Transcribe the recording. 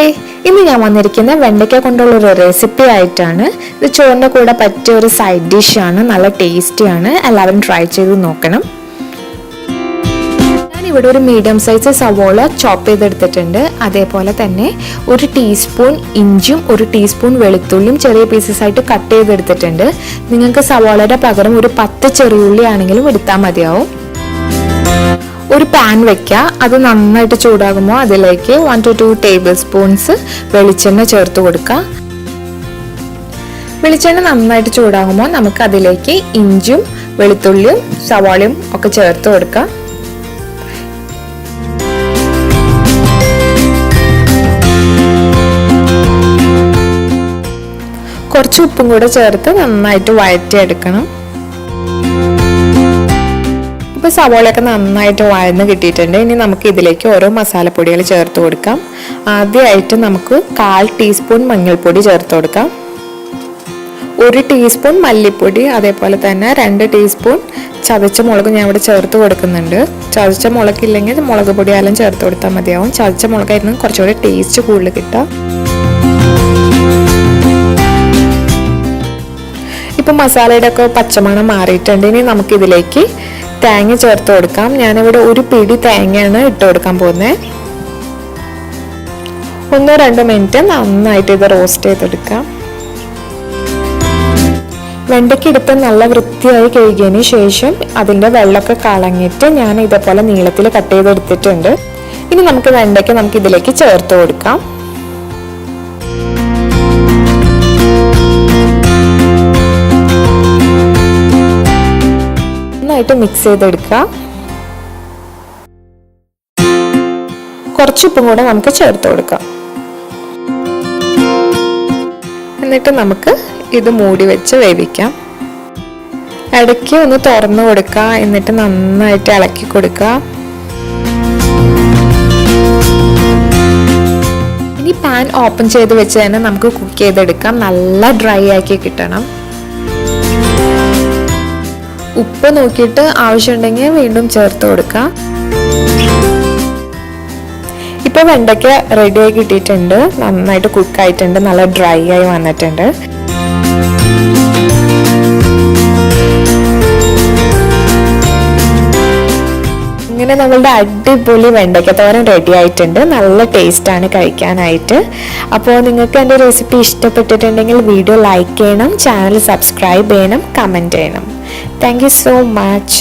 Hi, ഇന്ന് ഞാൻ വന്നിരിക്കുന്ന വെണ്ടയ്ക്ക കൊണ്ടുള്ള ഒരു റെസിപ്പി ആയിട്ടാണ്. ഇത് ചോറിൻ്റെ കൂടെ പറ്റിയ ഒരു സൈഡ് ഡിഷാണ്. നല്ല ടേസ്റ്റിയാണ്. എല്ലാവരും ട്രൈ ചെയ്ത് നോക്കണം. ഞാനിവിടെ ഒരു മീഡിയം സൈസ് സവോള ചോപ്പ് ചെയ്തെടുത്തിട്ടുണ്ട്. അതേപോലെ തന്നെ ഒരു ടീസ്പൂൺ ഇഞ്ചും ഒരു ടീസ്പൂൺ വെളുത്തുള്ളിയും ചെറിയ പീസസ് ആയിട്ട് കട്ട് ചെയ്തെടുത്തിട്ടുണ്ട്. നിങ്ങൾക്ക് സവോളയുടെ പകരം ഒരു 10 ചെറിയുള്ളി ആണെങ്കിലും എടുത്താൽ മതിയാവും. ഒരു പാൻ വെക്കുക. അത് നന്നായിട്ട് ചൂടാകുമ്പോൾ അതിലേക്ക് 1 to 2 tablespoons വെളിച്ചെണ്ണ ചേർത്ത് കൊടുക്കുക. വെളിച്ചെണ്ണ നന്നായിട്ട് ചൂടാകുമ്പോൾ നമുക്ക് അതിലേക്ക് ഇഞ്ചും വെളുത്തുള്ളിയും സവാളയും ഒക്കെ ചേർത്ത് കൊടുക്കുക. കുറച്ച് ഉപ്പും കൂടെ ചേർത്ത് നന്നായിട്ട് വഴറ്റിയെടുക്കണം. ഇപ്പോൾ സവോളയൊക്കെ നന്നായിട്ട് വഴന്ന് കിട്ടിയിട്ടുണ്ട്. ഇനി നമുക്ക് ഇതിലേക്ക് ഓരോ മസാലപ്പൊടികൾ ചേർത്ത് കൊടുക്കാം. ആദ്യമായിട്ട് നമുക്ക് 1/4 ടീസ്പൂൺ മഞ്ഞൾപ്പൊടി ചേർത്ത് കൊടുക്കാം. 1 ടീസ്പൂൺ മല്ലിപ്പൊടി, അതേപോലെ തന്നെ 2 ടീസ്പൂൺ ചതച്ച മുളക് ഞാൻ ഇവിടെ ചേർത്ത് കൊടുക്കുന്നുണ്ട്. ചതച്ച മുളകില്ലെങ്കിൽ മുളക് പൊടിയാലും ചേർത്ത് കൊടുത്താൽ മതിയാവും. ചതച്ച മുളകായിരുന്നു കുറച്ചുകൂടി ടേസ്റ്റ് കൂടുതൽ കിട്ടുക. ഇപ്പം മസാലയുടെ ഒക്കെ പച്ചമണം മാറിയിട്ടുണ്ട്. ഇനി നമുക്കിതിലേക്ക് തേങ്ങ ചേർത്ത് കൊടുക്കാം. ഞാനിവിടെ ഒരു പിടി തേങ്ങയാണ് ഇട്ട് കൊടുക്കാൻ പോകുന്നത്. 1-2 മിനിറ്റ് നന്നായിട്ട് ഇത് റോസ്റ്റ് ചെയ്തെടുക്കാം. വെണ്ടയ്ക്ക എടുത്ത് നല്ല വൃത്തിയായി കഴുകിയതിന് ശേഷം അതിൻ്റെ വെള്ളമൊക്കെ കളഞ്ഞിട്ട് ഞാൻ ഇതേപോലെ നീളത്തിൽ കട്ട് ചെയ്തെടുത്തിട്ടുണ്ട്. ഇനി നമുക്ക് വെണ്ടയ്ക്ക ഇതിലേക്ക് ചേർത്ത് കൊടുക്കാം. നന്നായിട്ട് മിക്സ് ചെയ്തെടുക്കുക. കുറച്ച് ഉപ്പും കൂടെ നമുക്ക് ചേർത്ത് കൊടുക്കാം. എന്നിട്ട് നമുക്ക് ഇത് മൂടി വെച്ച് വേവിക്കാം. ഇടയ്ക്ക് ഒന്ന് തുറന്നു കൊടുക്കുക. എന്നിട്ട് നന്നായിട്ട് ഇളക്കി കൊടുക്കുക. ഇനി പാൻ ഓപ്പൺ ചെയ്ത് വെച്ച് തന്നെ നമുക്ക് കുക്ക് ചെയ്തെടുക്കാം. നല്ല ഡ്രൈ ആക്കി കിട്ടണം. ഉപ്പ് നോക്കിയിട്ട് ആവശ്യമുണ്ടെങ്കിൽ വീണ്ടും ചേർത്ത് കൊടുക്കാം. ഇപ്പോൾ വെണ്ടയ്ക്ക റെഡിയായി കിട്ടിയിട്ടുണ്ട്. നന്നായിട്ട് കുക്കായിട്ടുണ്ട്. നല്ല ഡ്രൈ ആയി വന്നിട്ടുണ്ട്. ഇങ്ങനെ നമ്മളുടെ അടിപൊളി വെണ്ടയ്ക്ക തോരൻ റെഡി ആയിട്ടുണ്ട്. നല്ല ടേസ്റ്റാണ് കഴിക്കാനായിട്ട്. അപ്പോൾ നിങ്ങൾക്ക് എൻ്റെ റെസിപ്പി ഇഷ്ടപ്പെട്ടിട്ടുണ്ടെങ്കിൽ വീഡിയോ ലൈക്ക് ചെയ്യണം, ചാനൽ സബ്സ്ക്രൈബ് ചെയ്യണം, കമൻറ്റ് ചെയ്യണം. Thank you so much.